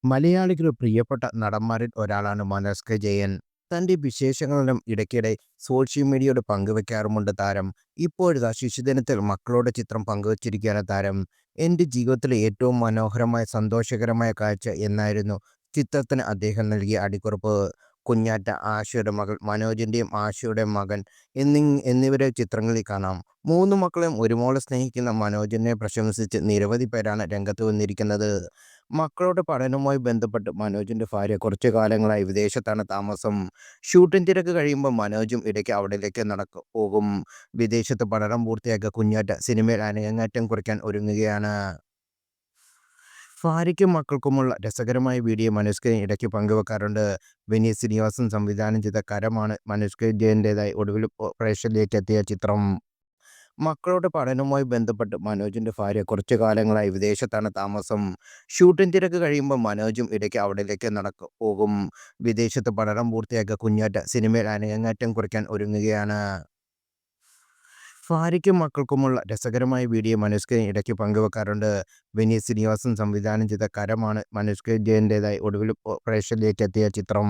മലയാളിക്ക് പ്രിയപ്പെട്ട നടന്മാരിൽ ഒരാളാണ് മനോജ് കെ ജയൻ. തന്റെ വിശേഷങ്ങളെല്ലാം ഇടയ്ക്കിടെ സോഷ്യൽ മീഡിയയോട് പങ്കുവെക്കാറുമുണ്ട് താരം. ഇപ്പോഴിതാ ശിശുദിനത്തിൽ മക്കളുടെ ചിത്രം പങ്കുവച്ചിരിക്കുകയാണ് താരം. എൻ്റെ ജീവിതത്തിലെ ഏറ്റവും മനോഹരമായ സന്തോഷകരമായ കാഴ്ച എന്നായിരുന്നു ചിത്രത്തിന് അദ്ദേഹം നൽകിയ അടിക്കുറിപ്പ്. കുഞ്ഞാറ്റ, ആശയുടെ മകൾ, മനോജിൻ്റെയും ആശയുടെയും മകൻ എന്നിവരെ ചിത്രങ്ങളിൽ കാണാം. മൂന്ന് മക്കളെയും ഒരുപോലെ സ്നേഹിക്കുന്ന മനോജിനെ പ്രശംസിച്ച് നിരവധി പേരാണ് രംഗത്ത് വന്നിരിക്കുന്നത്. മക്കളുടെ പഠനവുമായി ബന്ധപ്പെട്ട് മനോജിന്റെ ഭാര്യ കുറച്ചു കാലങ്ങളായി വിദേശത്താണ് താമസം. ഷൂട്ടിംഗ് തിരക്ക് കഴിയുമ്പോൾ മനോജും ഇടയ്ക്ക് അവിടേക്ക് പോകും. വിദേശത്ത് പഠനം പൂർത്തിയാക്കിയ കുഞ്ഞാറ്റ സിനിമയിൽ അരങ്ങേറ്റം കുറിക്കാൻ ഒരുങ്ങുകയാണ്. ഭാര്യയ്ക്കും മക്കൾക്കുമുള്ള രസകരമായ വീഡിയോ മനോജ് കെ ഇടയ്ക്ക് പങ്കുവെക്കാറുണ്ട്. വിനീത് ശ്രീനിവാസൻ സംവിധാനം ചെയ്ത കരമാണ് മനോജ് കെ ജയൻ്റേതായി ഒടുവിൽ പ്രേക്ഷകരിലേക്ക് എത്തിയ ചിത്രം. മക്കളുടെ പഠനവുമായി ബന്ധപ്പെട്ട് മനോജിന്റെ ഭാര്യ കുറച്ചു കാലങ്ങളായി വിദേശത്താണ് താമസം. ഷൂട്ടിംഗ് തിരക്ക് കഴിയുമ്പോൾ മനോജും ഇടയ്ക്ക് അവിടേക്ക് പോകും. വിദേശത്ത് പഠനം പൂർത്തിയാക്കിയ കുഞ്ഞാറ്റ സിനിമയിൽ അരങ്ങേറ്റം കുറിക്കാൻ ഒരുങ്ങുകയാണ്. ഭാര്യയ്ക്കും മക്കൾക്കുമുള്ള രസകരമായ വീഡിയോ മനോജ് കെ ഇടയ്ക്ക് പങ്കുവെക്കാറുണ്ട്. വിനീത് ശ്രീനിവാസൻ സംവിധാനം ചെയ്ത കരമാണ് മനോജ് കെ ജയൻ്റേതായി ഒടുവിൽ പ്രേക്ഷകരിലേക്ക് എത്തിയ ചിത്രം.